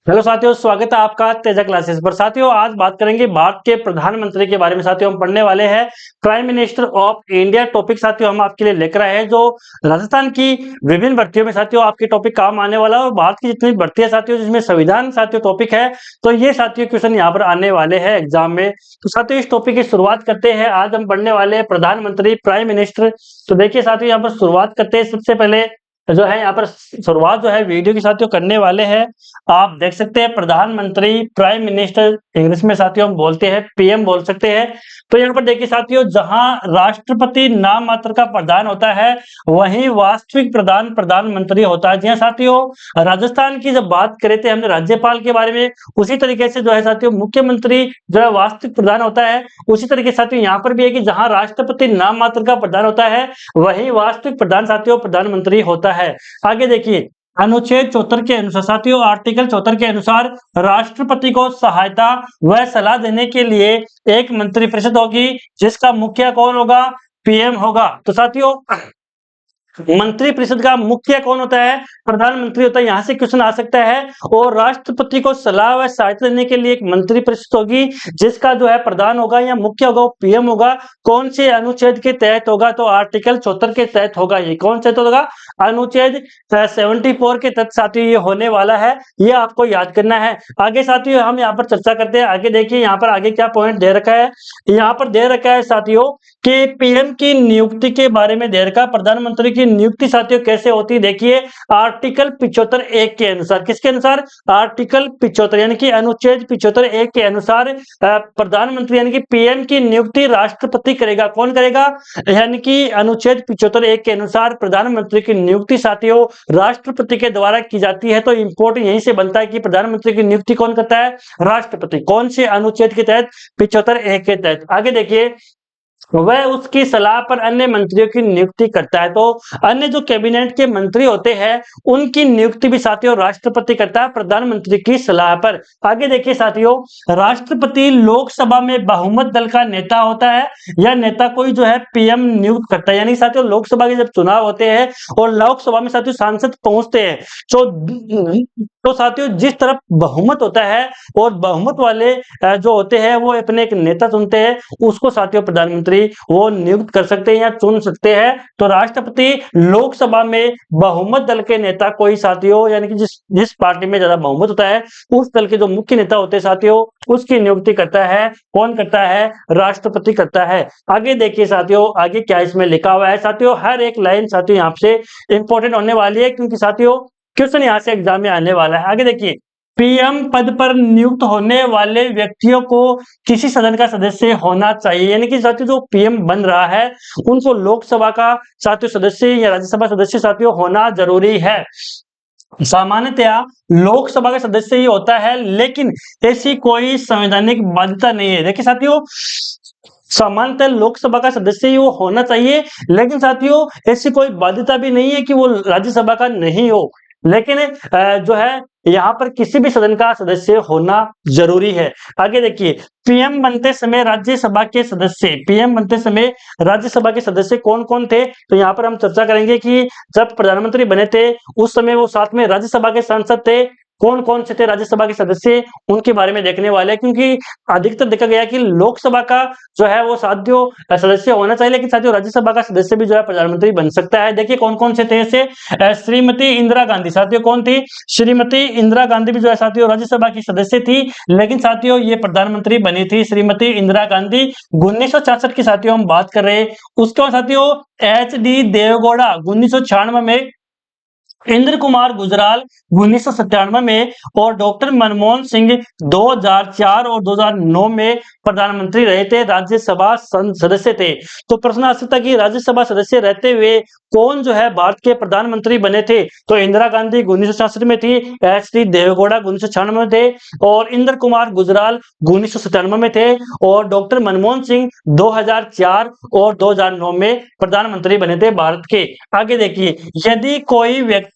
Hello साथियों, स्वागत है आपका तेजा क्लासेस पर। साथियों, आज बात करेंगे भारत के प्रधानमंत्री के बारे में। साथियों, हम पढ़ने वाले हैं prime minister of India topic. साथियों, हम आपके लिए लेकर आए हैं जो राजस्थान की विभिन्न भर्तियों में साथियों आपके टॉपिक काम आने वाला है। और भारत की जितनी भर्ती है साथियों, जिसमें संविधान साथियों टॉपिक है, तो ये साथियों क्वेश्चन यहाँ पर आने वाले हैं एग्जाम में। तो साथियों, इस टॉपिक की शुरुआत करते हैं। आज हम पढ़ने वाले हैं प्रधानमंत्री, प्राइम मिनिस्टर। तो देखिए साथियों, यहाँ पर शुरुआत करते हैं। सबसे पहले जो है यहाँ पर शुरुआत जो है वीडियो की साथियों करने वाले हैं। आप देख सकते हैं प्रधानमंत्री, प्राइम मिनिस्टर, इंग्लिश में साथियों हम बोलते हैं पीएम बोल सकते हैं। तो यहाँ पर देखिए साथियों, जहां राष्ट्रपति नाम मात्र का प्रधान होता है, वहीं वास्तविक प्रधान प्रधानमंत्री होता है। जी हाँ साथियों, राजस्थान की जब बात करे थे हमने राज्यपाल के बारे में, उसी तरीके से जो है साथियों मुख्यमंत्री जो है वास्तविक प्रधान होता है। उसी तरीके से साथियों यहाँ पर भी है कि जहां राष्ट्रपति नाम मात्र का प्रधान होता है, वही वास्तविक प्रधान साथियों प्रधानमंत्री होता है। आगे देखिए, अनुच्छेद 74 के अनुसार साथियों, आर्टिकल 74 के अनुसार राष्ट्रपति को सहायता व सलाह देने के लिए एक मंत्रिपरिषद होगी, जिसका मुखिया कौन होगा? पीएम होगा। तो साथियों, मंत्रिपरिषद का मुखिया कौन होता है? प्रधानमंत्री होता है। यहां से क्वेश्चन आ सकता है। और राष्ट्रपति को सलाह व सहायता देने के लिए एक मंत्रिपरिषद होगी, जिसका जो है प्रधान होगा या मुख्य होगा वो पीएम होगा। कौन से अनुच्छेद के तहत होगा? तो आर्टिकल 74 के तहत होगा। ये कौन सा होगा? अनुच्छेद 74 के तहत साथियों ये होने वाला है। ये आपको याद करना है। आगे साथियों हम यहाँ पर चर्चा करते हैं। आगे देखिए यहाँ पर आगे क्या पॉइंट दे रखा है। यहाँ पर दे रखा है साथियों कि पीएम की नियुक्ति के बारे में दे रखा है। प्रधानमंत्री की नियुक्ति साथियों कैसे होती है? देखिए, आर्टिकल 75(1) के अनुसार। किसके अनुसार? आर्टिकल 75 यानी कि अनुच्छेद 75(1) के अनुसार प्रधानमंत्री यानी कि पीएम की नियुक्ति राष्ट्रपति करेगा। कौन करेगा? यानी कि अनुच्छेद 75(1) के अनुसार प्रधानमंत्री की नियुक्ति साथियों राष्ट्रपति के द्वारा की जाती है। तो इंपोर्टेंट यहीं से बनता है कि प्रधानमंत्री की नियुक्ति कौन करता है? राष्ट्रपति। कौन से अनुच्छेद के तहत? 75(1) के तहत। आगे देखिए, वह उसकी सलाह पर अन्य मंत्रियों की नियुक्ति करता है। तो अन्य जो कैबिनेट के मंत्री होते हैं, उनकी नियुक्ति भी साथियों राष्ट्रपति करता है प्रधानमंत्री की सलाह पर। आगे देखिए साथियों, राष्ट्रपति लोकसभा में बहुमत दल का नेता होता है। यह नेता कोई जो है पीएम नियुक्त करता है। यानी साथियों लोकसभा के जब चुनाव होते हैं और लोकसभा में साथियों सांसद पहुंचते हैं, तो साथियों जिस तरफ बहुमत होता है और बहुमत वाले जो होते हैं वो अपने एक नेता चुनते हैं, उसको साथियों प्रधानमंत्री वो नियुक्त कर सकते हैं या चुन सकते हैं। तो राष्ट्रपति लोकसभा में बहुमत दल के नेता कोई साथियों यानी कि जिस पार्टी में ज्यादा बहुमत होता है, उस दल के जो मुख्य नेता होते हैं साथियों, उसकी नियुक्ति करता है। कौन करता है? राष्ट्रपति करता है। आगे देखिए साथियों, आगे क्या इसमें लिखा हुआ है। साथियों हर एक लाइन साथियों यहाँ से इंपॉर्टेंट होने वाली है, क्योंकि साथियों क्वेश्चन यहाँ से एग्जाम में आने वाला है। आगे देखिए, पीएम पद पर नियुक्त होने वाले व्यक्तियों को किसी सदन का सदस्य होना चाहिए। यानी कि साथियों जो पीएम बन रहा है, उनको लोकसभा का साथियों सदस्य या राज्यसभा सदस्य साथियों होना जरूरी है। सामान्यतया लोकसभा का सदस्य ही होता है, लेकिन ऐसी कोई संवैधानिक बाध्यता नहीं है। देखिए साथियों, सामान्यतः लोकसभा का सदस्य ही वो होना चाहिए, लेकिन साथियों ऐसी कोई बाध्यता भी नहीं है कि वो राज्यसभा का नहीं हो। लेकिन जो है यहाँ पर किसी भी सदन का सदस्य होना जरूरी है। आगे देखिए, पीएम बनते समय राज्यसभा के सदस्य, पीएम बनते समय राज्यसभा के सदस्य कौन कौन थे? तो यहाँ पर हम चर्चा करेंगे कि जब प्रधानमंत्री बने थे उस समय वो साथ में राज्यसभा के सांसद थे। कौन कौन से थे राज्यसभा के सदस्य, उनके बारे में देखने वाले हैं। क्योंकि अधिकतर देखा गया कि लोकसभा का जो है वो साथियों सदस्य होना चाहिए, लेकिन साथियों राज्यसभा का सदस्य भी जो है प्रधानमंत्री बन सकता है। देखिए कौन कौन से थे ऐसे। श्रीमती इंदिरा गांधी साथियों कौन थी? श्रीमती इंदिरा गांधी भी जो है साथियों राज्यसभा की सदस्य थी, लेकिन साथियों ये प्रधानमंत्री बनी थी श्रीमती इंदिरा गांधी। 1966 की साथियों हम बात कर रहे हैं। उसके बाद साथियों HD देवगौड़ा 1996 में, इंद्र कुमार गुजराल 1997 में, और डॉक्टर मनमोहन सिंह 2004 और 2009 में प्रधानमंत्री रहे थे, राज्यसभा सदस्य थे। तो प्रश्न आ सकता है कि राज्यसभा सदस्य रहते हुए कौन जो है भारत के प्रधानमंत्री बने थे? तो इंदिरा गांधी 1966 में थी, HD देवगौड़ा 1996 में थे, और इंद्र कुमार गुजराल 1997 में थे, और डॉक्टर मनमोहन सिंह 2004 और 2009 में प्रधानमंत्री बने थे भारत के। आगे देखिए, यदि कोई व्यक्ति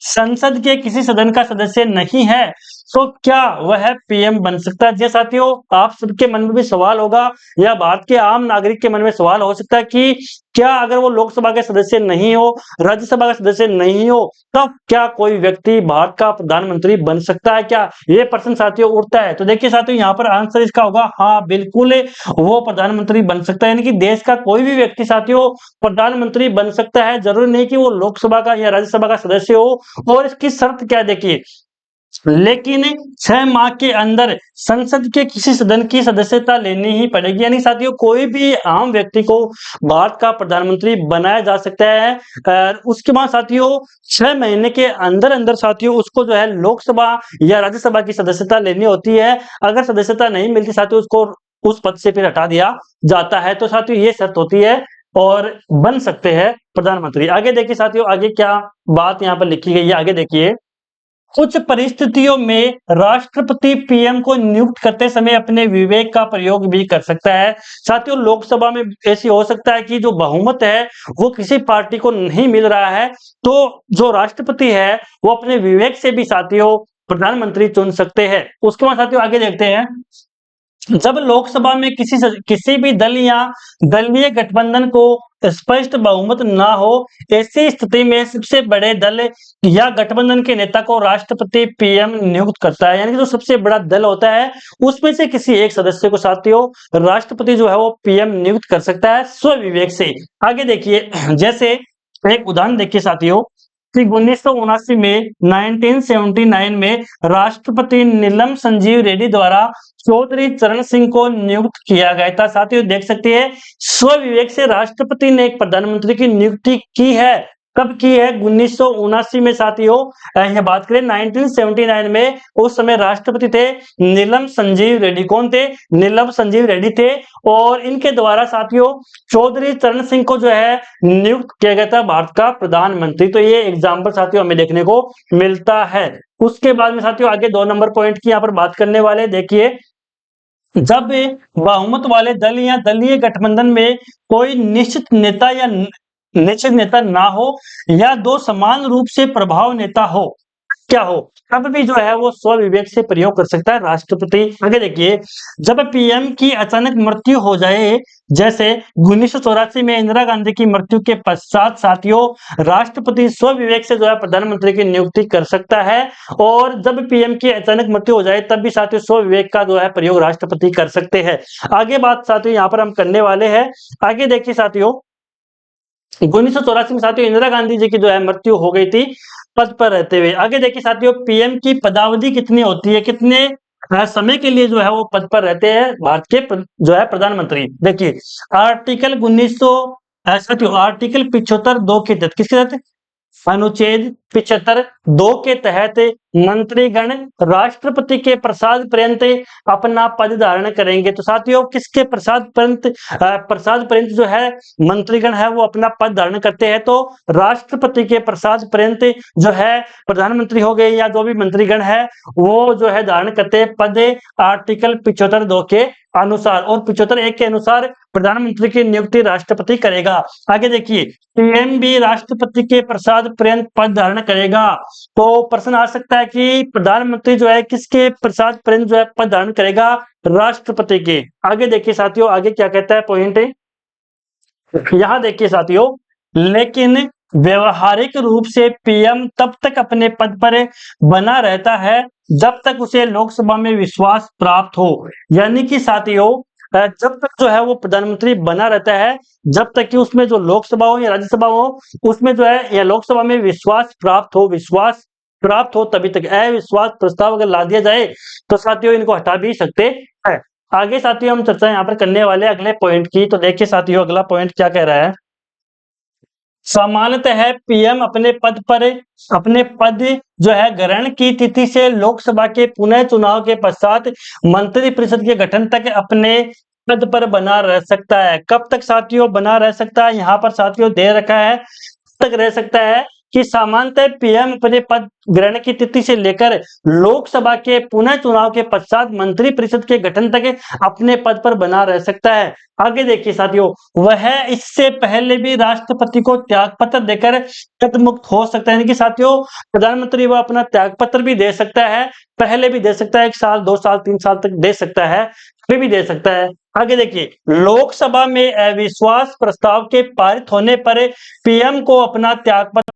संसद के किसी सदन का सदस्य नहीं है, तो क्या वह पीएम बन सकता है? जी साथियों, आप सबके मन में भी सवाल होगा या भारत के आम नागरिक के मन में सवाल हो सकता है कि क्या अगर वो लोकसभा के सदस्य नहीं हो, राज्यसभा का सदस्य नहीं हो, तब क्या कोई व्यक्ति भारत का प्रधानमंत्री बन सकता है क्या? ये प्रश्न साथियों उठता है। तो देखिए साथियों, यहाँ पर आंसर इसका होगा हाँ, बिल्कुल वो प्रधानमंत्री बन सकता है, यानी कि देश का कोई भी व्यक्ति साथियों प्रधानमंत्री बन सकता है। जरूरी नहीं कि वो लोकसभा का या राज्यसभा का सदस्य हो। और इसकी शर्त क्या है देखिए, लेकिन 6 माह के अंदर संसद के किसी सदन की सदस्यता लेनी ही पड़ेगी। यानी साथियों, कोई भी आम व्यक्ति को भारत का प्रधानमंत्री बनाया जा सकता है। उसके बाद साथियों 6 महीने के अंदर अंदर साथियों उसको जो है लोकसभा या राज्यसभा की सदस्यता लेनी होती है। अगर सदस्यता नहीं मिलती साथियों, उसको उस पद से फिर हटा दिया जाता है। तो साथियों ये शर्त होती है और बन सकते हैं प्रधानमंत्री। आगे देखिए साथियों, आगे क्या बात यहाँ पर लिखी गई है, आगे देखिए। कुछ परिस्थितियों में राष्ट्रपति पीएम को नियुक्त करते समय अपने विवेक का प्रयोग भी कर सकता है। साथियों, लोकसभा में ऐसी हो सकता है कि जो बहुमत है वो किसी पार्टी को नहीं मिल रहा है, तो जो राष्ट्रपति है वो अपने विवेक से भी साथियों प्रधानमंत्री चुन सकते हैं। उसके बाद साथियों आगे देखते हैं। जब लोकसभा में किसी भी दल या दलीय गठबंधन को स्पष्ट बहुमत ना हो, ऐसी स्थिति में सबसे बड़े दल या गठबंधन के नेता को राष्ट्रपति पीएम नियुक्त करता है। यानी कि जो सबसे बड़ा दल होता है उसमें से किसी एक सदस्य को साथियों राष्ट्रपति जो है वो पीएम नियुक्त कर सकता है स्व विवेक से। आगे देखिए, जैसे एक उदाहरण देखिए साथियों कि 1979 में 1979 में राष्ट्रपति नीलम संजीव रेड्डी द्वारा चौधरी चरण सिंह को नियुक्त किया गया था। साथियों देख सकते हैं, स्व विवेक से राष्ट्रपति ने एक प्रधानमंत्री की नियुक्ति की है। कब की है? 1979 में साथियों। यह बात करें 1979 में, उस समय राष्ट्रपति थे नीलम संजीव रेड्डी। कौन थे? नीलम संजीव रेड्डी थे। और इनके द्वारा साथियों चौधरी चरण सिंह को जो है नियुक्त किया गया था भारत का प्रधानमंत्री। तो ये एग्जाम्पल साथियों हमें देखने को मिलता है। उसके बाद में साथियों आगे 2 नंबर पॉइंट की यहाँ पर बात करने वाले, देखिए। जब बहुमत वाले दल या दलीय गठबंधन में कोई निश्चित नेता ना हो या 2 समान रूप से प्रभाव नेता हो, क्या हो, तब भी जो है वो स्व विवेक से प्रयोग कर सकता है राष्ट्रपति। आगे देखिए, जब पीएम की अचानक मृत्यु हो जाए, जैसे 1984 में इंदिरा गांधी की मृत्यु के पश्चात साथियों राष्ट्रपति स्व विवेक से जो है प्रधानमंत्री की नियुक्ति कर सकता है। और जब पीएम की अचानक मृत्यु हो जाए तब भी साथियों स्व विवेक का जो है प्रयोग राष्ट्रपति कर सकते हैं। आगे बात साथियों यहाँ पर हम करने वाले हैं। आगे देखिए साथियों, 1984 में साथियों इंदिरा गांधी जी की जो है मृत्यु हो गई थी पद पर रहते हुए। आगे देखिए साथियों, पीएम की पदावधि कितनी होती है, कितने समय के लिए जो है वो पद पर रहते हैं भारत के जो है प्रधानमंत्री। देखिए आर्टिकल 1900 साथियों आर्टिकल 75(2) के तहत, किसके तहत? अनुच्छेद 75(2) के तहत मंत्रीगण राष्ट्रपति के प्रसाद पर्यंत अपना पद धारण करेंगे। तो साथियों किसके प्रसाद पर्यंत जो है मंत्रीगण है वो अपना पद धारण करते हैं? तो राष्ट्रपति के प्रसाद पर्यंत जो है प्रधानमंत्री हो गए या जो भी मंत्रीगण है वो जो है धारण करते हैं पद आर्टिकल 75(2) के अनुसार। और 75(1) के अनुसार प्रधानमंत्री की नियुक्ति राष्ट्रपति करेगा। आगे देखिए, पीएम भी राष्ट्रपति के प्रसाद पर्यंत पद धारण करेगा। तो प्रश्न आ सकता है कि प्रधानमंत्री जो है किसके प्रसाद पर्यंत जो है पद धारण करेगा? राष्ट्रपति के। आगे देखिए साथियों, आगे क्या कहता है पॉइंट, यहां देखिए साथियों, लेकिन व्यवहारिक रूप से पीएम तब तक अपने पद पर बना रहता है जब तक उसे लोकसभा में विश्वास प्राप्त हो। यानी कि साथियों जब तक जो है वो प्रधानमंत्री बना रहता है, जब तक कि उसमें जो लोकसभा हो या राज्यसभा हो उसमें जो है या लोकसभा में विश्वास प्राप्त हो तभी तक। अविश्वास प्रस्ताव अगर ला दिया जाए तो साथियों इनको हटा भी सकते हैं। आगे साथियों हम चर्चा यहाँ पर करने वाले अगले पॉइंट की। तो देखिए साथियों अगला पॉइंट क्या कह रहा है। सामान्यतः पीएम अपने पद जो है ग्रहण की तिथि से लोकसभा के पुनः चुनाव के पश्चात मंत्रिपरिषद के गठन तक अपने पद पर बना रह सकता है। कब तक साथियों बना रह सकता है? यहाँ पर साथियों दे रखा है तक रह सकता है कि सामान्यतः पीएम अपने पद ग्रहण की तिथि से लेकर लोकसभा के पुनः चुनाव के पश्चात मंत्रिपरिषद के गठन तक अपने पद पर बना रह सकता है। आगे देखिए साथियों, वह इससे पहले भी राष्ट्रपति को त्याग पत्र देकर पद मुक्त हो सकता है। यानी कि साथियों, प्रधानमंत्री वह अपना त्याग पत्र भी दे सकता है, पहले भी दे सकता है, 1 साल 2 साल 3 साल तक दे सकता है, अभी भी दे सकता है। आगे देखिए, लोकसभा में अविश्वास प्रस्ताव के पारित होने पर पीएम को अपना त्याग पत्र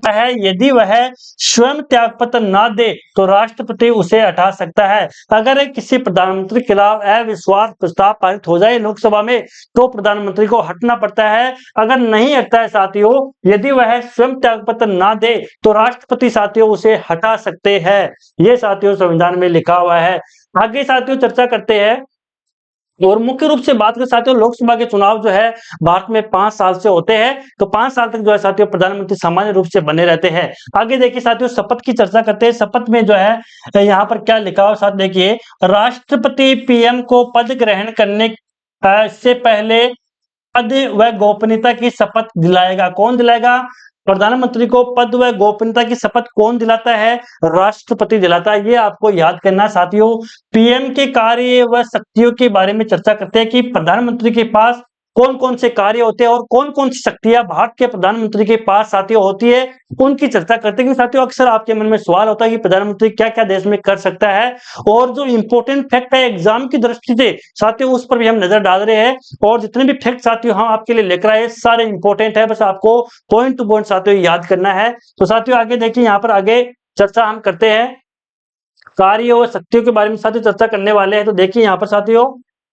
है, यदि वह स्वयं त्याग पत्र ना दे तो राष्ट्रपति उसे हटा सकता है। अगर किसी प्रधानमंत्री के खिलाफ अविश्वास प्रस्ताव पारित हो जाए लोकसभा में तो प्रधानमंत्री को हटना पड़ता है। अगर नहीं हटता है साथियों, यदि वह स्वयं त्याग पत्र ना दे तो राष्ट्रपति साथियों उसे हटा सकते हैं। ये साथियों संविधान में लिखा हुआ है। आगे साथियों चर्चा करते हैं और मुख्य रूप से बात करें साथियों, लोकसभा के चुनाव जो है भारत में 5 साल से होते हैं, तो 5 साल तक जो है साथियों प्रधानमंत्री सामान्य रूप से बने रहते हैं। आगे देखिए साथियों, शपथ की चर्चा करते हैं। शपथ में जो है यहाँ पर क्या लिखा हुआ साथ देखिए, राष्ट्रपति पीएम को पद ग्रहण करने से पहले पद व गोपनीयता की शपथ दिलाएगा। कौन दिलाएगा? प्रधानमंत्री को पद व गोपनीयता की शपथ कौन दिलाता है? राष्ट्रपति दिलाता है। ये आपको याद करना साथियों। पीएम के कार्य व शक्तियों के बारे में चर्चा करते हैं कि प्रधानमंत्री के पास कौन कौन से कार्य होते हैं और कौन कौन सी शक्तियां भारत के प्रधानमंत्री के पास साथियों होती है, उनकी चर्चा करते हैं। साथियों अक्सर आपके मन में सवाल होता है कि प्रधानमंत्री क्या क्या देश में कर सकता है, और जो इंपॉर्टेंट फैक्ट है एग्जाम की दृष्टि से साथियों उस पर भी हम नजर डाल रहे हैं। और जितने भी फैक्ट साथियों हम आपके लिए लेकर आए सारे इंपॉर्टेंट है, बस आपको पॉइंट टू पॉइंट साथियों याद करना है। तो साथियों आगे देखिए, यहाँ पर आगे चर्चा हम करते हैं कार्य और शक्तियों के बारे में साथियों चर्चा करने वाले हैं। तो देखिए यहाँ पर साथियों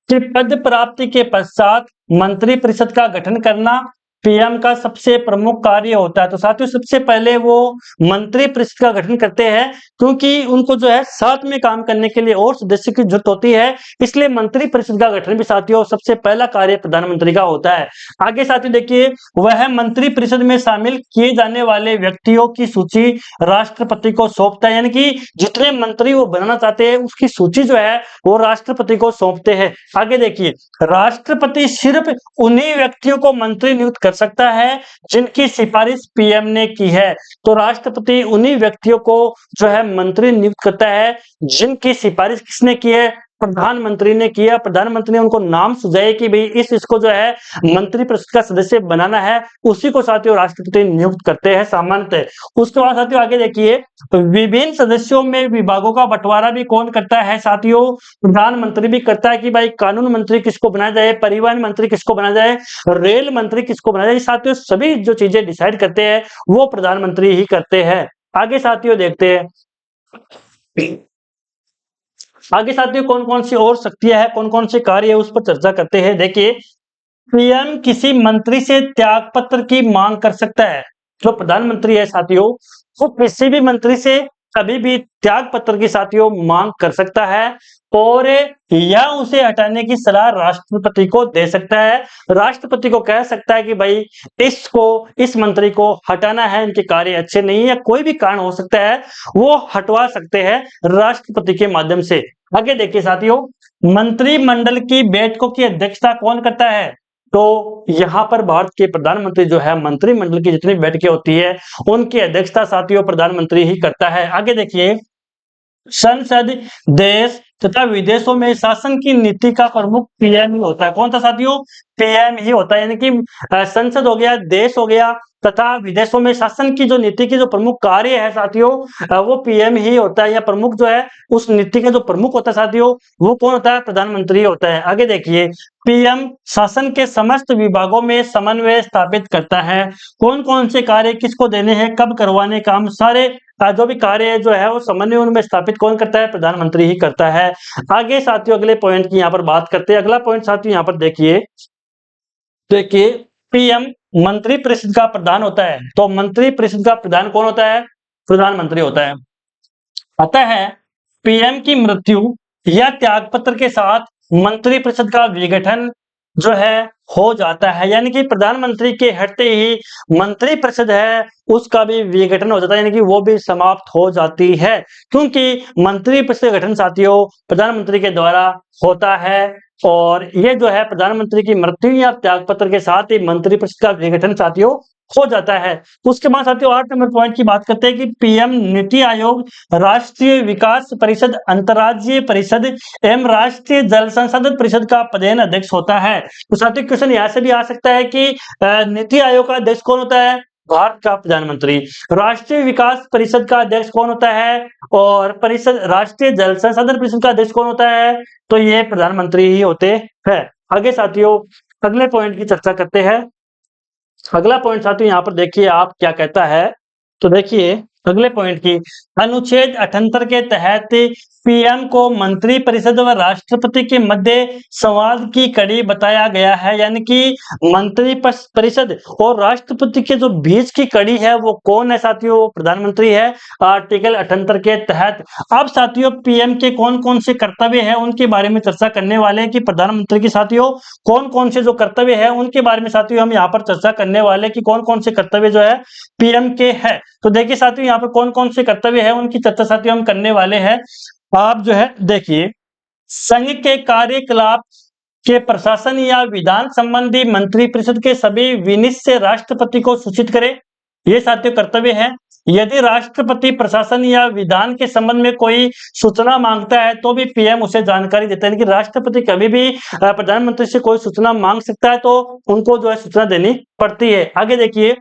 कि पद प्राप्ति के पश्चात मंत्रिपरिषद का गठन करना पीएम का सबसे प्रमुख कार्य होता है। तो साथियों सबसे पहले वो मंत्रिपरिषद का गठन करते हैं, क्योंकि उनको जो है साथ में काम करने के लिए और सदस्य की जरूरत होती है, इसलिए मंत्रिपरिषद का गठन भी साथियों सबसे पहला कार्य प्रधानमंत्री का होता है। आगे साथियों देखिए, वह मंत्रिपरिषद में शामिल किए जाने वाले व्यक्तियों की सूची राष्ट्रपति को सौंपता है। यानी कि जितने मंत्री वो बनाना चाहते हैं उसकी सूची जो है वो राष्ट्रपति को सौंपते हैं। आगे देखिए, राष्ट्रपति सिर्फ उन्हीं व्यक्तियों को मंत्री नियुक्त कर सकता है जिनकी सिफारिश पीएम ने की है। तो राष्ट्रपति उन्हीं व्यक्तियों को जो है मंत्री नियुक्त करता है जिनकी सिफारिश किसने की है? प्रधानमंत्री ने किया। प्रधानमंत्री ने उनको नाम सुझाए कि भाई इसको जो है मंत्रिपरिषद का सदस्य बनाना है, उसी को साथियों राष्ट्रपति नियुक्त करते हैं सामान्यतः। उसके बाद साथियों आगे देखिए, विभिन्न सदस्यों में विभागों का बंटवारा भी कौन करता है साथियों? प्रधानमंत्री भी करता है कि भाई कानून मंत्री किसको बनाया जाए, परिवहन मंत्री किसको बनाया जाए, रेल मंत्री किसको बनाया जाए। साथियों सभी जो चीजें डिसाइड करते हैं वो प्रधानमंत्री ही करते हैं। आगे साथियों देखते हैं, आगे साथियों कौन कौन सी और शक्तियां है, कौन कौन से कार्य है उस पर चर्चा करते हैं। देखिए, पीएम किसी मंत्री से त्याग पत्र की मांग कर सकता है। जो प्रधानमंत्री है साथियों वो किसी भी मंत्री से कभी भी त्याग पत्र की साथियों मांग कर सकता है, और या उसे हटाने की सलाह राष्ट्रपति को दे सकता है। राष्ट्रपति को कह सकता है कि भाई इस मंत्री को हटाना है, इनके कार्य अच्छे नहीं है, या कोई भी कारण हो सकता है, वो हटवा सकते हैं राष्ट्रपति के माध्यम से। आगे देखिए साथियों, मंत्रिमंडल की बैठकों की अध्यक्षता कौन करता है? तो यहाँ पर भारत के प्रधानमंत्री जो है मंत्रिमंडल की जितनी बैठकें होती है उनकी अध्यक्षता साथियों प्रधानमंत्री ही करता है। आगे देखिए, संसद देश तथा विदेशों में शासन की नीति का प्रमुख पीएम ही होता है। कौन सा साथियों? पीएम ही होता है। यानी कि संसद हो गया, देश हो गया, तथा विदेशों में शासन की जो नीति की जो प्रमुख कार्य है साथियों वो पीएम ही होता है, या प्रमुख जो है उस नीति का जो प्रमुख होता है साथियों वो कौन होता है? प्रधानमंत्री होता है। आगे देखिए, पीएम शासन के समस्त विभागों में समन्वय स्थापित करता है। कौन कौन से कार्य किसको देने हैं, कब करवाने काम, सारे जो भी कार्य जो है वो समन्वय उनमें स्थापित कौन करता है? प्रधानमंत्री ही करता है। आगे साथियों अगले पॉइंट की यहाँ पर बात करते हैं। अगला पॉइंट साथियों यहाँ पर देखिए, पीएम मंत्रिपरिषद का प्रधान होता है। तो मंत्रिपरिषद का प्रधान कौन होता है? प्रधानमंत्री होता है। अतः पीएम की मृत्यु या त्यागपत्र के साथ मंत्रिपरिषद का विघटन जो है हो जाता है। यानी कि प्रधानमंत्री के हटते ही मंत्रिपरिषद है उसका भी विघटन हो जाता है, यानी कि वो भी समाप्त हो जाती है, क्योंकि मंत्रिपरिषद का गठन साथियों प्रधानमंत्री के द्वारा होता है। और ये जो है प्रधानमंत्री की मृत्यु या त्यागपत्र के साथ ही मंत्रिपरिषद का विघटन साथियों हो जाता है। उसके बाद साथियों 8 नंबर पॉइंट की बात करते हैं कि पीएम, नीति आयोग, राष्ट्रीय विकास परिषद, अंतर्राज्यीय परिषद एवं राष्ट्रीय जल संसाधन परिषद का पदेन अध्यक्ष होता है। तो साथियों क्वेश्चन यहाँ से भी आ सकता है कि नीति आयोग का अध्यक्ष कौन होता है? भारत का प्रधानमंत्री। राष्ट्रीय विकास परिषद का अध्यक्ष कौन होता है? और परिषद राष्ट्रीय जल संसाधन परिषद का अध्यक्ष कौन होता है? तो ये प्रधानमंत्री ही होते हैं। आगे साथियों अगले पॉइंट की चर्चा करते हैं। अगला पॉइंट साथियों यहाँ पर देखिए आप क्या कहता है। तो देखिए अगले पॉइंट की अनुच्छेद 78 के तहत पीएम को मंत्रिपरिषद व राष्ट्रपति के मध्य संवाद की कड़ी बताया गया है, यानी कि मंत्रिपरिषद और राष्ट्रपति के जो बीच की कड़ी है वो कौन है साथियों? प्रधानमंत्री है आर्टिकल 78 के तहत। अब साथियों पीएम के कौन कौन से कर्तव्य है उनके बारे में चर्चा करने वाले हैं कि प्रधानमंत्री की साथियों कौन कौन से जो कर्तव्य है उनके बारे में साथियों हम यहाँ पर चर्चा करने वाले हैं कि कौन कौन से कर्तव्य जो है पीएम के है। तो देखिए साथियों यहाँ पर कौन कौन से कर्तव्य है उनकी चर्चा साथियों हम करने वाले हैं। आप जो है देखिए संघ के कार्यकलाप के प्रशासन या विधान संबंधी मंत्रिपरिषद के सभी विनिश्चय राष्ट्रपति को सूचित करे, ये साथियों कर्तव्य है। यदि राष्ट्रपति प्रशासन या विधान के संबंध में कोई सूचना मांगता है तो भी पीएम उसे जानकारी देता है, यानी कि राष्ट्रपति कभी भी प्रधानमंत्री से कोई सूचना मांग सकता है तो उनको जो है सूचना देनी पड़ती है। आगे देखिए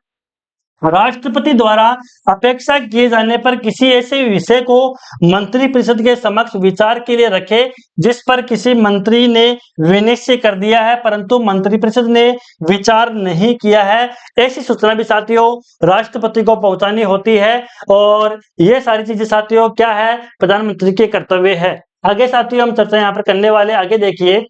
राष्ट्रपति द्वारा अपेक्षा किए जाने पर किसी ऐसे विषय को मंत्रिपरिषद के समक्ष विचार के लिए रखे जिस पर किसी मंत्री ने विनिश्चय कर दिया है परंतु मंत्रिपरिषद ने विचार नहीं किया है, ऐसी सूचना भी साथियों राष्ट्रपति को पहुंचानी होती है। और ये सारी चीजें साथियों क्या है? प्रधानमंत्री के कर्तव्य है। आगे साथियों हम चर्चा यहाँ पर करने वाले। आगे देखिए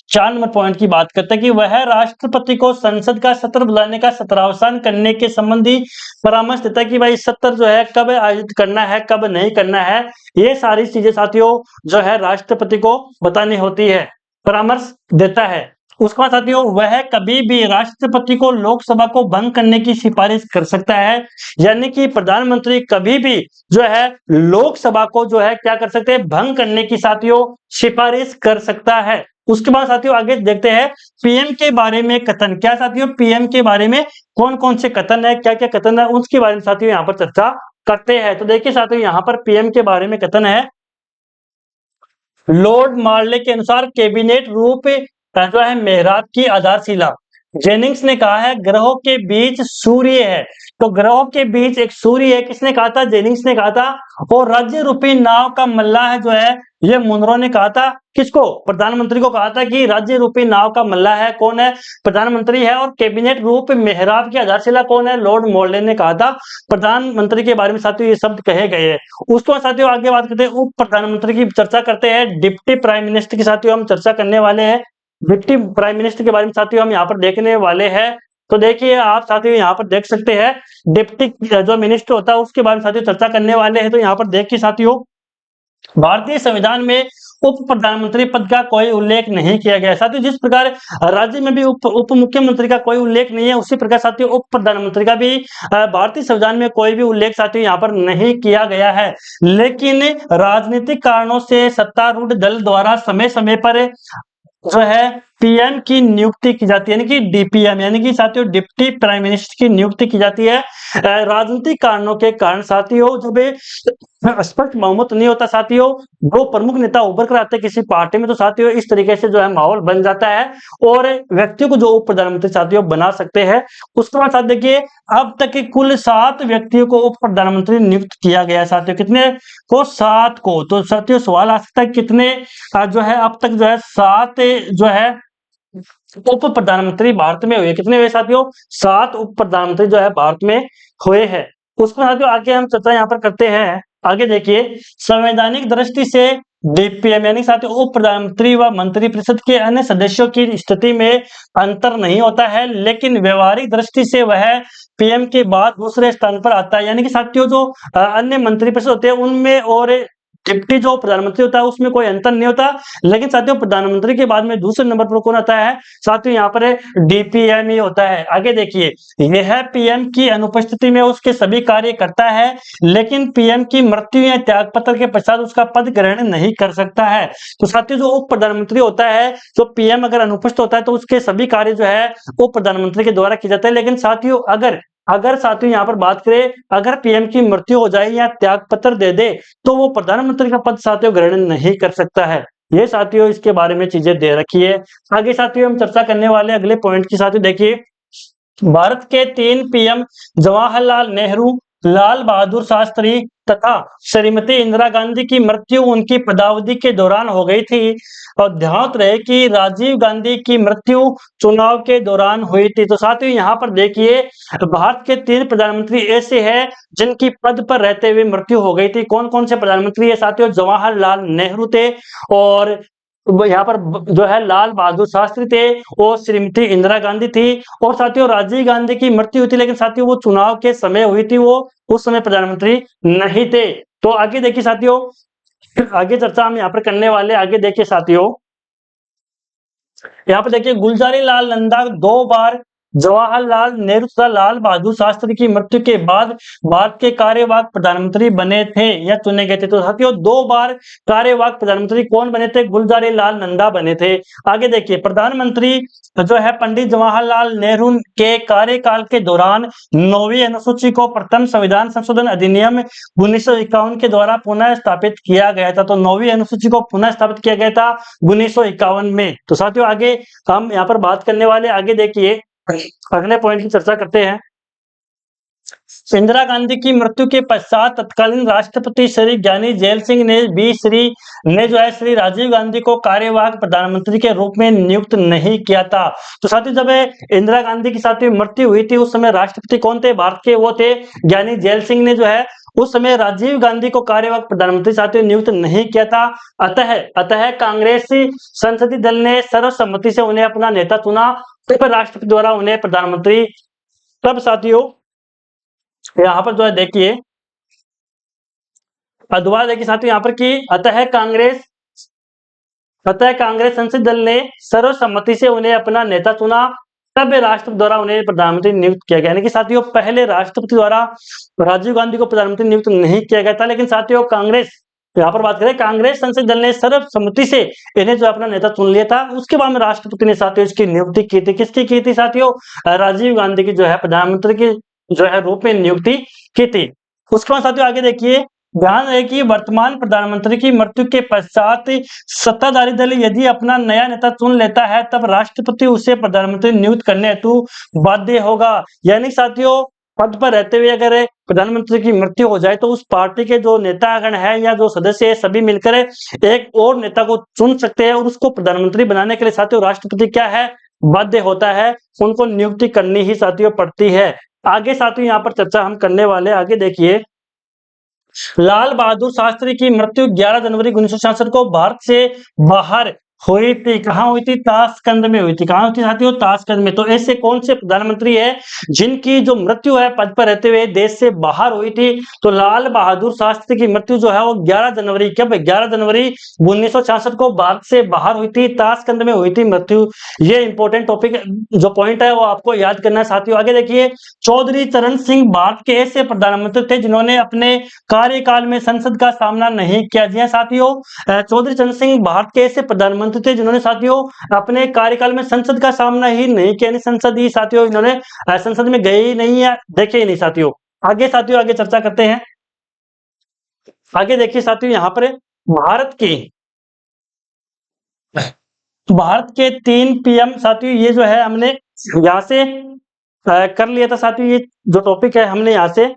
4 नंबर पॉइंट की बात करते हैं कि वह राष्ट्रपति को संसद का सत्र बुलाने का सत्रावसान करने के संबंधी परामर्श देता है कि भाई सत्र जो है कब आयोजित करना है कब नहीं करना है, ये सारी चीजें साथियों जो है राष्ट्रपति को बतानी होती है, परामर्श देता है। उसके बाद साथियों वह कभी भी राष्ट्रपति को लोकसभा को भंग करने की सिफारिश कर सकता है, यानी कि प्रधानमंत्री कभी भी जो है लोकसभा को जो है क्या कर सकते हैं? भंग करने की साथियों सिफारिश कर सकता है। उसके बाद साथियों आगे देखते हैं पीएम के बारे में कथन। क्या साथियों पीएम के बारे में कौन कौन से कथन है, क्या क्या कथन है उसके बारे में साथियों यहाँ पर चर्चा करते हैं। तो देखिए साथियों यहाँ पर पीएम के बारे में कथन है लॉर्ड मार्ले के अनुसार कैबिनेट रूप जो है मेहराब की आधारशिला। जेनिंग्स ने कहा है ग्रहों के बीच सूर्य है, तो ग्रहों के बीच एक सूर्य है, किसने कहा था? जेनिंग्स ने कहा था। और राज्य रूपी नाव का मल्लाह जो है ये मुनरो ने कहा था। किसको? प्रधानमंत्री को कहा था कि राज्य रूपी नाव का मल्लाह है कौन है? प्रधानमंत्री है। और कैबिनेट रूप मेहराब की आधारशिला कौन है? लॉर्ड मॉर्ले ने कहा था। प्रधानमंत्री के बारे में साथियों ये शब्द कहे गए हैं। उसके बाद साथियों आगे बात करते हैं उप प्रधानमंत्री की चर्चा करते हैं। डिप्टी प्राइम मिनिस्टर की साथियों हम चर्चा करने वाले हैं। डिप्टी प्राइम मिनिस्टर के बारे में साथियों हम यहाँ पर देखने वाले हैं। तो देखिए आप साथियों यहाँ पर देख सकते हैं डिप्टी जो मिनिस्टर होता है उसके बारे में साथियों चर्चा करने वाले हैं। तो यहाँ पर देखिए साथियों भारतीय संविधान में उप प्रधानमंत्री पद का कोई उल्लेख नहीं किया गया। साथियों जिस प्रकार राज्य में भी उप मुख्यमंत्री का कोई उल्लेख नहीं है उसी प्रकार साथियों उप प्रधानमंत्री का भी भारतीय संविधान में कोई भी उल्लेख साथियों यहाँ पर नहीं किया गया है। लेकिन राजनीतिक कारणों से सत्तारूढ़ दल द्वारा समय समय पर जो है पीएम की नियुक्ति की जाती है, यानी कि डीपीएम यानी कि साथियों डिप्टी प्राइम मिनिस्टर की नियुक्ति की जाती है। राजनीतिक कारणों के कारण साथियों जब स्पष्ट बहुमत नहीं होता साथियों, दो प्रमुख नेता उभर कर आते हैं किसी पार्टी में, तो साथियों इस तरीके से जो है माहौल बन जाता है और व्यक्तियों को जो उप प्रधानमंत्री साथियों बना सकते हैं। उसके बाद साथ देखिए अब तक के कुल 7 व्यक्तियों को उप प्रधानमंत्री नियुक्त किया गया है साथियों। कितने को? 7 को। तो साथियों सवाल आ सकता है कितने जो है अब तक जो है 7 जो है उप प्रधानमंत्री भारत में हुए। कितने हुए साथियों? 7 उप प्रधानमंत्री जो है भारत में हुए हैं। उसके साथियों आगे हम चर्चा यहाँ पर करते हैं। आगे देखिए संवैधानिक दृष्टि से डीपीएम यानी साथियों उप प्रधानमंत्री व मंत्रिपरिषद के अन्य सदस्यों की स्थिति में अंतर नहीं होता है, लेकिन व्यवहारिक दृष्टि से वह पीएम के बाद दूसरे स्थान पर आता है। यानी कि साथियों जो अन्य मंत्रिपरिषद होते हैं उनमें और डिप्टी जो प्रधानमंत्री होता है उसमें कोई अंतर नहीं होता। लेकिन साथियों प्रधानमंत्री के बाद में दूसरे नंबर पर कौन आता है साथियों, यहाँ पर डीपीएम ही होता है। आगे देखिए, यह पीएम की अनुपस्थिति में उसके सभी कार्य करता है, लेकिन पीएम की मृत्यु या त्याग पत्र के पश्चात उसका पद ग्रहण नहीं कर सकता है। तो साथियों जो उप प्रधानमंत्री होता है, जो पीएम अगर अनुपस्थित होता है तो उसके सभी कार्य जो है उप प्रधानमंत्री के द्वारा किए जाते हैं। लेकिन साथियों अगर अगर साथियों यहाँ पर बात करें, अगर पीएम की मृत्यु हो जाए या त्याग पत्र दे दे तो वो प्रधानमंत्री का पद साथियों ग्रहण नहीं कर सकता है। ये साथियों इसके बारे में चीजें दे रखी है। आगे साथियों हम चर्चा करने वाले अगले पॉइंट की साथियों देखिए, भारत के 3 पीएम जवाहरलाल नेहरू, लाल बहादुर शास्त्री तथा श्रीमती इंदिरा गांधी की मृत्यु उनकी पदावधि के दौरान हो गई थी। और ध्यान रहे कि राजीव गांधी की मृत्यु चुनाव के दौरान हुई थी। तो साथियों यहाँ पर देखिए, भारत के 3 प्रधानमंत्री ऐसे हैं जिनकी पद पर रहते हुए मृत्यु हो गई थी। कौन कौन से प्रधानमंत्री है साथियों, जवाहरलाल नेहरू थे, और यहाँ पर जो है लाल बहादुर शास्त्री थे, और श्रीमती इंदिरा गांधी थी, और साथियों राजीव गांधी की मृत्यु हुई थी, लेकिन साथियों वो चुनाव के समय हुई थी, वो उस समय प्रधानमंत्री नहीं थे। तो आगे देखिए साथियों, आगे चर्चा हम यहाँ पर करने वाले। आगे देखिए साथियों, यहाँ पर देखिए गुलजारी लाल नंदा 2 बार जवाहरलाल नेहरू तथा लाल बहादुर शास्त्री की मृत्यु के बाद भारत के कार्यवाहक प्रधानमंत्री बने थे या चुने गए थे। तो साथियों 2 बार कार्यवाहक प्रधानमंत्री कौन बने थे, गुलजारी लाल नंदा बने थे। आगे देखिए, प्रधानमंत्री जो है पंडित जवाहरलाल नेहरू के कार्यकाल के दौरान 9वीं अनुसूची को प्रथम संविधान संशोधन अधिनियम 1951 के द्वारा पुनः स्थापित किया गया था। तो 9वीं अनुसूची को पुनः स्थापित किया गया था 1951 में। तो साथियों आगे हम यहाँ पर बात करने वाले। आगे देखिए, अगले पॉइंट की चर्चा करते हैं। इंदिरा गांधी की मृत्यु के पश्चात तत्कालीन राष्ट्रपति श्री ज्ञानी जैल सिंह ने जो है श्री राजीव गांधी को कार्यवाहक प्रधानमंत्री के रूप में नियुक्त नहीं किया था। तो साथियों जब इंदिरा गांधी की साथियों मृत्यु हुई थी उस समय राष्ट्रपति कौन थे भारत के, वो थे ज्ञानी जैल सिंह ने जो है उस समय राजीव गांधी को कार्यवाहक प्रधानमंत्री साथियों नियुक्त नहीं किया था। अतः कांग्रेसी संसदीय दल ने सर्वसम्मति से उन्हें अपना नेता चुना, तो राष्ट्रपति द्वारा उन्हें प्रधानमंत्री। तब साथियों यहाँ पर जो है देखिए, दोबारा देखिए साथियों यहाँ पर कि अतः कांग्रेस संसदीय दल ने सर्वसम्मति से उन्हें अपना नेता चुना, तब राष्ट्रपति द्वारा उन्हें प्रधानमंत्री नियुक्त किया गया। यानी कि साथियों पहले राष्ट्रपति द्वारा राजीव गांधी को प्रधानमंत्री नियुक्त नहीं किया गया था, लेकिन साथियों कांग्रेस, यहाँ पर बात करें कांग्रेस संसदीय दल ने सर्वसम्मति से इन्हें जो अपना नेता चुन लिया था। उसके बाद में राष्ट्रपति ने साथियों इसकी नियुक्ति की थी। किसकी की थी साथियों, राजीव गांधी की जो है प्रधानमंत्री की जो है रूप में नियुक्ति की थी। उसके बाद साथियों आगे देखिए, ध्यान रहे कि वर्तमान प्रधानमंत्री की मृत्यु के पश्चात सत्ताधारी दल यदि अपना नया नेता चुन लेता है तब राष्ट्रपति उसे प्रधानमंत्री नियुक्त करने हेतु बाध्य होगा। यानी साथियों पद पर रहते हुए अगर प्रधानमंत्री की मृत्यु हो जाए तो उस पार्टी के जो नेतागण है या जो सदस्य है सभी मिलकर एक और नेता को चुन सकते हैं, और उसको प्रधानमंत्री बनाने के लिए साथियों राष्ट्रपति क्या है, बाध्य होता है, उनको नियुक्ति करनी ही साथियों पड़ती है। आगे साथियों यहाँ पर चर्चा हम करने वाले। आगे देखिए, लाल बहादुर शास्त्री की मृत्यु 11 जनवरी 1966 को भारत से बाहर हुई थी। कहाँ हुई थी, ताशकंद में हुई थी। कहाँ हुई थी साथियों, ताशकंद में। तो ऐसे कौन से प्रधानमंत्री है जिनकी जो मृत्यु है पद पर रहते हुए देश से बाहर हुई थी, तो लाल बहादुर शास्त्री की मृत्यु जो है वो 11 जनवरी, कब, 11 जनवरी 1966 को भारत से बाहर हुई थी, ताशकंद में हुई थी मृत्यु। ये इंपॉर्टेंट टॉपिक जो पॉइंट है वो आपको याद करना है साथियों। आगे देखिए, चौधरी चरण सिंह भारत के ऐसे प्रधानमंत्री थे जिन्होंने अपने कार्यकाल में संसद का सामना नहीं किया। जी साथियों, चौधरी चरण सिंह भारत के ऐसे प्रधानमंत्री थे जिन्होंने साथियों अपने कार्यकाल में संसद का सामना ही नहीं किया, संसद ही साथियों इन्होंने संसद में गए ही नहीं है, देखे ही नहीं साथियों। आगे साथियों आगे चर्चा करते हैं। आगे देखिए साथियों, यहाँ पर भारत के 3 पीएम साथियों, ये जो है हमने यहाँ से कर लिया था साथियों। ये जो टॉपिक है हमने यहाँ से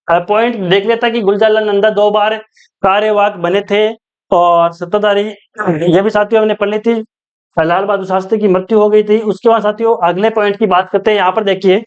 पॉइंट देख लिया था कि गुलजारीलाल नंदा 2 बार कार्यवाहक बने थे और सत्ताधारी, ये भी साथियों हमने पढ़ ली थी। लाल बहादुर शास्त्री की मृत्यु हो गई थी। उसके बाद साथियों अगले पॉइंट की बात करते हैं। यहाँ पर देखिए,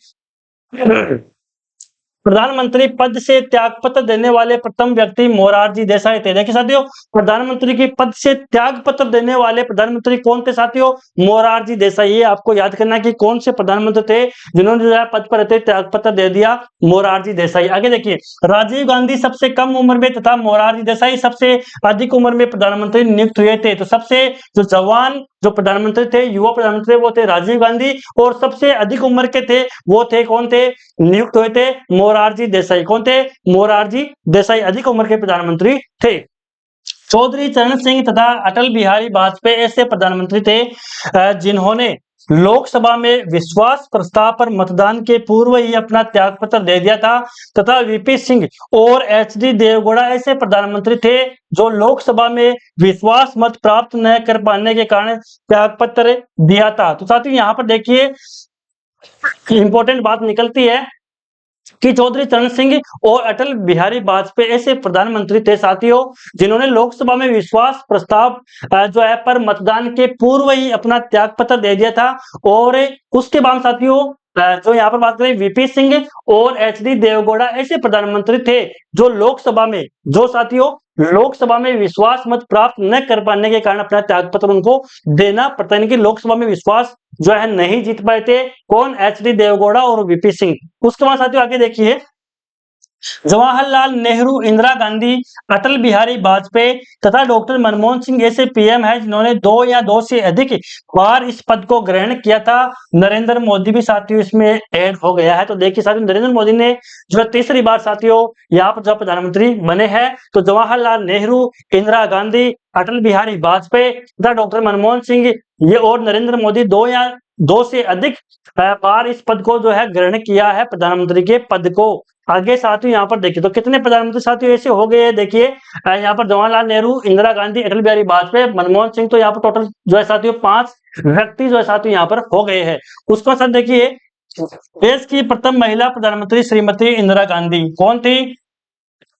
प्रधानमंत्री पद से त्यागपत्र देने वाले प्रथम व्यक्ति मोरारजी देसाई थे। देखिए साथियों, प्रधानमंत्री के पद से त्यागपत्र देने वाले प्रधानमंत्री कौन थे साथियों? मोरारजी देसाई। ये आपको याद करना कि कौन से प्रधानमंत्री थे जिन्होंने जो है पद पर रहते त्यागपत्र दे दिया? मोरारजी देसाई। आगे देखिए, राजीव गांधी सबसे कम उम्र में तथा मोरारजी देसाई सबसे अधिक उम्र में प्रधानमंत्री नियुक्त हुए थे। तो सबसे जो जवान जो प्रधानमंत्री थे, युवा प्रधानमंत्री, वो थे राजीव गांधी, और सबसे अधिक उम्र के थे वो थे कौन थे? नियुक्त हुए थे मोरारजी देसाई। कौन थे? मोरारजी देसाई अधिक उम्र के प्रधानमंत्री थे। चौधरी चरण सिंह तथा अटल बिहारी वाजपेयी ऐसे प्रधानमंत्री थे जिन्होंने लोकसभा में विश्वास प्रस्ताव पर मतदान के पूर्व ही अपना त्यागपत्र दे दिया था, तथा वीपी सिंह और एचडी देवगौड़ा ऐसे प्रधानमंत्री थे जो लोकसभा में विश्वास मत प्राप्त न कर पाने के कारण त्यागपत्र दिया था। तो साथियों, यहाँ पर देखिए इंपॉर्टेंट बात निकलती है कि चौधरी चरण सिंह और अटल बिहारी वाजपेयी ऐसे प्रधानमंत्री थे साथियों जिन्होंने लोकसभा में विश्वास प्रस्ताव जो है पर मतदान के पूर्व ही अपना त्यागपत्र दे दिया था। और उसके बाद साथियों जो यहाँ पर बात करें, वीपी सिंह और एचडी देवगौड़ा ऐसे प्रधानमंत्री थे जो लोकसभा में विश्वास मत प्राप्त न कर पाने के कारण अपना त्यागपत्र उनको देना पड़ता, यानी कि लोकसभा में विश्वास जो है नहीं जीत पाए थे। कौन? एचडी देवगौड़ा और वीपी सिंह। उसके बाद साथियों आगे देखिए, जवाहरलाल नेहरू, इंदिरा गांधी, अटल बिहारी वाजपेयी तथा डॉक्टर मनमोहन सिंह ऐसे पीएम है जिन्होंने 2 या 2 से अधिक बार इस पद को ग्रहण किया था। नरेंद्र मोदी भी साथियों इसमें ऐड हो गया है। तो देखिए साथियों, नरेंद्र मोदी ने जो है तीसरी बार साथियों यहाँ पर जो प्रधानमंत्री बने हैं। तो जवाहरलाल नेहरू, इंदिरा गांधी, अटल बिहारी वाजपेयी तथा डॉक्टर मनमोहन सिंह ये और नरेंद्र मोदी 2 या 2 से अधिक बार इस पद को जो है ग्रहण किया है, प्रधानमंत्री के पद को। आगे साथियों यहाँ पर देखिए तो कितने प्रधानमंत्री साथियों ऐसे हो गए हैं। देखिए यहाँ पर जवाहरलाल नेहरू, इंदिरा गांधी, अटल बिहारी वाजपेयी, मनमोहन सिंह, तो यहाँ पर टोटल जो है साथियों 5 व्यक्ति जो है साथियों यहाँ पर हो गए हैं। उसके साथ देखिए, देश की प्रथम महिला प्रधानमंत्री श्रीमती इंदिरा गांधी कौन थी?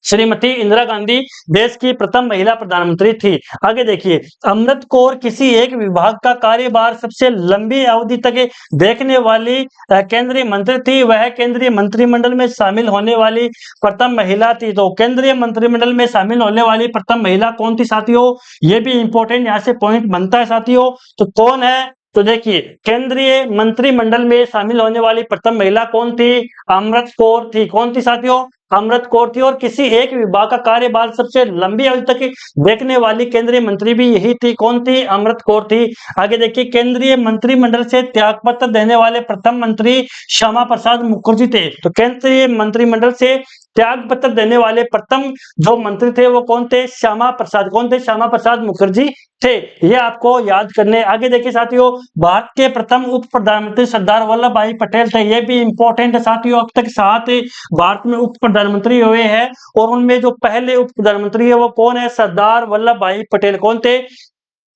श्रीमती इंदिरा गांधी देश की प्रथम महिला प्रधानमंत्री थी। आगे देखिए, अमृत कौर किसी एक विभाग का कार्यभार सबसे लंबी अवधि तक देखने वाली केंद्रीय मंत्री थी। वह केंद्रीय मंत्रिमंडल में शामिल होने वाली प्रथम महिला थी। तो केंद्रीय मंत्रिमंडल में शामिल होने वाली प्रथम महिला कौन थी साथियों? ये भी इंपॉर्टेंट यहाँ से पॉइंट बनता है साथियों। तो कौन है? तो देखिए, केंद्रीय मंत्रिमंडल में शामिल होने वाली प्रथम महिला कौन थी? अमृत कौर थी। कौन थी साथियों? अमृत कौर थी। और किसी एक विभाग का कार्यभार सबसे लंबी अवधि तक देखने वाली केंद्रीय मंत्री भी यही थी। कौन थी? अमृत कौर थी। आगे देखिए, केंद्रीय मंत्रिमंडल से त्यागपत्र देने वाले प्रथम मंत्री श्यामा प्रसाद मुखर्जी थे। तो केंद्रीय मंत्रिमंडल से त्यागपत्र देने वाले प्रथम जो मंत्री थे वो कौन थे? श्यामा प्रसाद। कौन थे? श्यामा प्रसाद मुखर्जी थे। ये आपको याद करने। आगे देखिए साथियों, भारत के प्रथम उप प्रधानमंत्री सरदार वल्लभ भाई पटेल थे। ये भी इंपॉर्टेंट है साथियों। अब तक 7 भारत में उप प्रधानमंत्री हुए हैं और उनमें जो पहले उप प्रधानमंत्री है वो कौन है? सरदार वल्लभ भाई पटेल। कौन थे?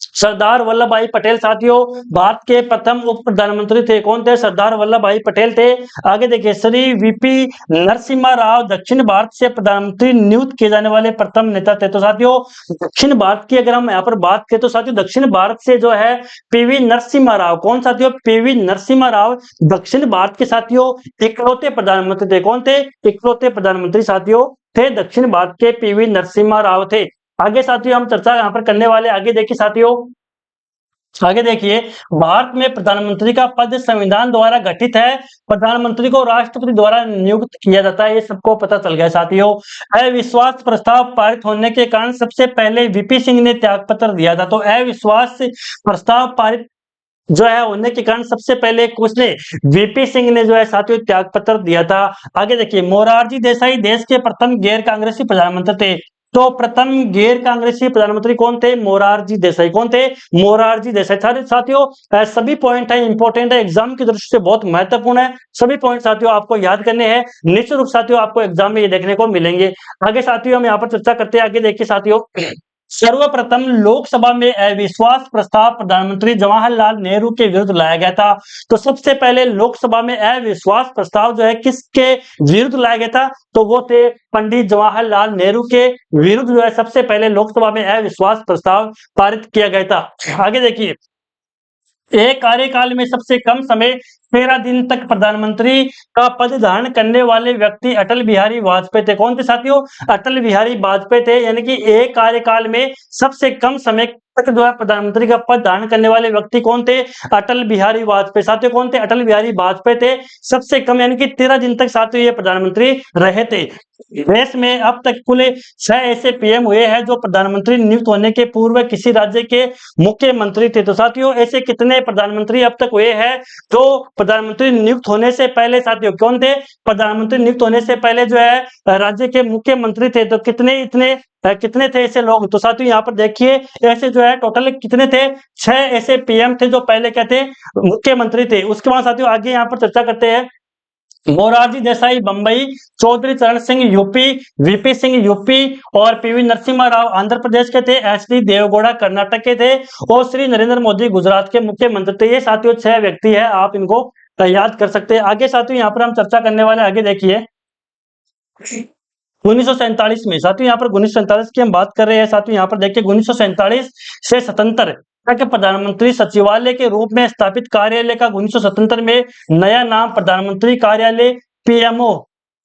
सरदार वल्लभ भाई पटेल साथियों भारत के प्रथम उप प्रधानमंत्री थे। कौन थे? सरदार वल्लभ भाई पटेल थे। आगे देखिए, श्री वीपी नरसिम्हा राव दक्षिण भारत से प्रधानमंत्री नियुक्त किए जाने वाले प्रथम नेता थे। तो साथियों दक्षिण भारत की अगर हम यहाँ पर बात करें तो साथियों दक्षिण भारत से जो है पीवी नरसिम्हा राव। कौन साथियों? पीवी नरसिम्हा राव दक्षिण भारत के साथियों इकलौते प्रधानमंत्री थे। कौन थे? इकलौते प्रधानमंत्री साथियों थे दक्षिण भारत के पीवी नरसिम्हा राव थे। आगे साथियों हम चर्चा यहाँ पर करने वाले। आगे देखिए साथियों, आगे देखिए, भारत में प्रधानमंत्री का पद संविधान द्वारा गठित है। प्रधानमंत्री को राष्ट्रपति द्वारा नियुक्त किया जाता है। ये सबको पता चल गया साथियों। अविश्वास प्रस्ताव पारित होने के कारण सबसे पहले वीपी सिंह ने त्यागपत्र दिया था। तो अविश्वास प्रस्ताव पारित जो है होने के कारण सबसे पहले किसने? वीपी सिंह ने जो है साथियों त्यागपत्र दिया था। आगे देखिए, मोरारजी देसाई देश के प्रथम गैर कांग्रेसी प्रधानमंत्री थे। तो प्रथम गैर कांग्रेसी प्रधानमंत्री कौन थे? मोरारजी देसाई। कौन थे? मोरारजी देसाई। सारे साथियों सभी पॉइंट है इंपॉर्टेंट है, एग्जाम की दृष्टि से बहुत महत्वपूर्ण है। सभी पॉइंट साथियों आपको याद करने हैं। निश्चित रूप साथियों आपको एग्जाम में ये देखने को मिलेंगे। आगे साथियों हम यहाँ पर चर्चा करते हैं। आगे देखिए साथियों, सर्वप्रथम लोकसभा में अविश्वास प्रस्ताव प्रधानमंत्री जवाहरलाल नेहरू के विरुद्ध लाया गया था। तो सबसे पहले लोकसभा में अविश्वास प्रस्ताव जो है किसके विरुद्ध लाया गया था? तो वो थे पंडित जवाहरलाल नेहरू के विरुद्ध जो है सबसे पहले लोकसभा में अविश्वास प्रस्ताव पारित किया गया था। आगे देखिए, एक कार्यकाल में सबसे कम समय 13 दिन तक प्रधानमंत्री का पद धारण करने वाले व्यक्ति अटल बिहारी वाजपेयी थे। कौन थे साथियों? अटल बिहारी वाजपेयी थे। यानी कि एक कार्यकाल में सबसे कम समय तक जो है प्रधानमंत्री का पद धारण करने वाले व्यक्ति कौन थे? अटल बिहारी वाजपेयी। साथियों कौन थे? अटल बिहारी वाजपेयी थे। सबसे कम यानी कि 13 दिन तक साथियों ये प्रधानमंत्री रहे थे। देश में अब तक कुल 6 ऐसे पीएम हुए हैं जो प्रधानमंत्री नियुक्त होने के पूर्व किसी राज्य के मुख्यमंत्री थे। तो साथियों ऐसे कितने प्रधानमंत्री अब तक हुए हैं जो प्रधानमंत्री नियुक्त होने से पहले साथियों कौन थे? प्रधानमंत्री नियुक्त होने से पहले जो है राज्य के मुख्यमंत्री थे। तो कितने थे ऐसे लोग? तो साथियों यहाँ पर देखिए ऐसे जो है टोटल कितने थे? 6 ऐसे पीएम थे जो पहले क्या थे? मुख्यमंत्री थे। उसके बाद साथियों आगे यहाँ पर चर्चा करते हैं। मोरारजी देसाई बंबई, चौधरी चरण Singh UP, VP Singh UP और पीवी नरसिम्हा राव आंध्र प्रदेश के थे, एच.डी. देवगौड़ा कर्नाटक के थे और श्री नरेंद्र मोदी गुजरात के मुख्यमंत्री थे। ये साथियों 6 व्यक्ति है, आप इनको याद कर सकते हैं। आगे साथियों यहाँ पर हम चर्चा करने वाले आगे देखिए 1947 में साथियों यहाँ पर 1947 की हम बात कर रहे हैं। साथियों यहाँ पर देखिए 1947 से 77 तक प्रधानमंत्री सचिवालय के रूप में स्थापित कार्यालय का 1977 में नया नाम प्रधानमंत्री कार्यालय पीएमओ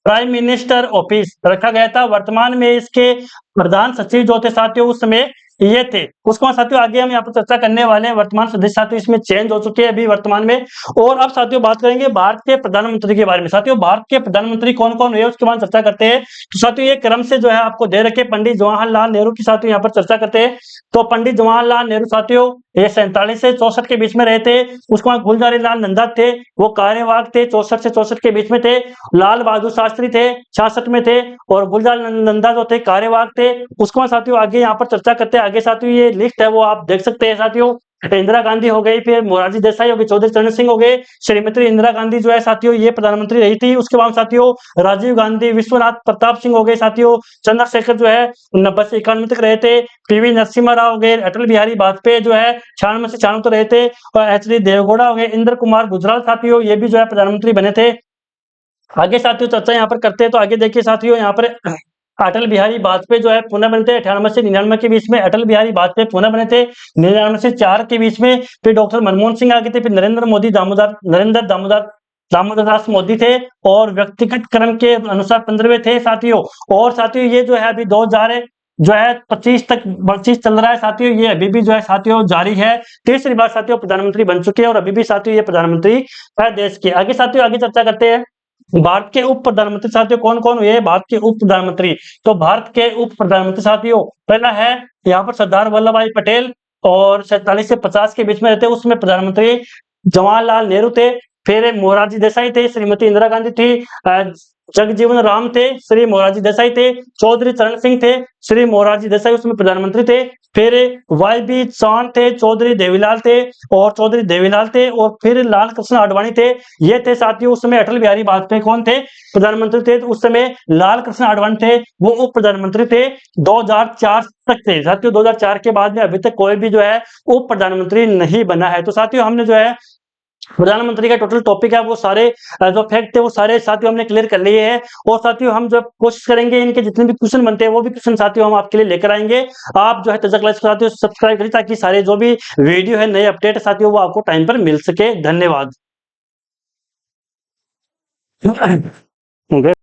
प्राइम मिनिस्टर ऑफिस रखा गया था। वर्तमान में इसके प्रधान सचिव जो थे साथियों उस समय ये थे। उसके बाद साथियों आगे हम यहाँ पर चर्चा करने वाले हैं। वर्तमान सदस्य साथियों इसमें चेंज हो चुके हैं अभी वर्तमान में। और अब साथियों बात करेंगे भारत के प्रधानमंत्री के बारे में। साथियों भारत के प्रधानमंत्री कौन कौन हुए उसके बाद चर्चा करते हैं। तो साथियों ये क्रम से जो है आपको दे रखे पंडित जवाहरलाल नेहरू की साथियों यहाँ पर चर्चा करते हैं। तो पंडित जवाहरलाल नेहरू साथियों ये 47 से 64 के बीच में रहे थे। उसके बाद गुलजारी लाल नंदा थे, वो कार्यवाहक थे, 64 से 64 के बीच में थे। लाल बहादुर शास्त्री थे, 66 में थे और गुलजार नंदा जो थे कार्यवाहक थे। उसके बाद साथियों आगे यहाँ पर चर्चा करते हैं। आगे साथियों ये लिस्ट है वो आप देख सकते हैं साथियों। इंदिरा गांधी हो गई, फिर मोरारजी देसाई हो गई, चौधरी चरण सिंह हो गए, श्रीमती इंदिरा गांधी जो है साथियों ये प्रधानमंत्री रही थी। उसके बाद साथियों राजीव गांधी, विश्वनाथ प्रताप सिंह हो गए साथियों, चंद्रशेखर जो है 90 से 91 तक रहे थे, पीवी नरसिम्हा राव हो गए, अटल बिहारी वाजपेयी जो है 96 से 96 तक रहे थे और एच.डी. देवगौड़ा हो गए, इंद्र कुमार गुजराल साथियों ये भी जो है प्रधानमंत्री बने थे। आगे साथियों चर्चा यहाँ पर करते हैं। तो आगे देखिए साथियों यहाँ पर अटल बिहारी वाजपेयी जो है पुनः बने थे 98 से 99 के बीच में। अटल बिहारी वाजपेयी पुनः बने थे 99 से 4 के बीच में। फिर डॉक्टर मनमोहन सिंह आगे थे, फिर नरेंद्र दामोदर दास मोदी थे और व्यक्तिगत क्रम के अनुसार 15वें थे साथियों। और साथियों ये जो है अभी 2000 जो है 25 तक 25 चल रहा है साथियों, ये अभी भी जो है साथियों जारी है। तीसरी बार साथियों प्रधानमंत्री बन चुके हैं और अभी भी साथियों ये प्रधानमंत्री है देश के। आगे साथियों आगे चर्चा करते हैं। भारत के उप प्रधानमंत्री साथियों कौन कौन हुए? भारत के उप प्रधानमंत्री। तो भारत के उप प्रधानमंत्री साथियों पहला है यहाँ पर सरदार वल्लभ भाई पटेल और 47 से 50 के बीच में रहते, उसमें प्रधानमंत्री जवाहरलाल नेहरू थे। फिर मोरारजी देसाई थे, श्रीमती इंदिरा गांधी थी, जगजीवन राम थे, श्री मोरारजी देसाई थे, चौधरी चरण सिंह थे, श्री मोरारजी देसाई उसमें प्रधानमंत्री थे। फिर वाई बी चौहान थे, चौधरी देवीलाल थे और फिर लाल कृष्ण आडवाणी थे। ये थे साथियों उस समय। अटल बिहारी वाजपेयी कौन थे? प्रधानमंत्री थे। उस समय लाल कृष्ण आडवाणी थे, वो उप प्रधानमंत्री थे। 2004 तक थे साथियों। 2004 के बाद में अभी तक कोई भी जो है उप प्रधानमंत्री नहीं बना है। तो साथियों हमने जो है प्रधानमंत्री का टोटल टॉपिक है वो सारे जो फैक्ट थे वो सारे साथियों हमने क्लियर कर लिए हैं। और साथियों हम जो कोशिश करेंगे इनके जितने भी क्वेश्चन बनते हैं वो भी क्वेश्चन साथियों हम आपके लिए लेकर आएंगे। आप जो है तजक क्लास साथियों सब्सक्राइब करिए ताकि सारे जो भी वीडियो है नए अपडेट साथियों वो आपको टाइम पर मिल सके। धन्यवाद।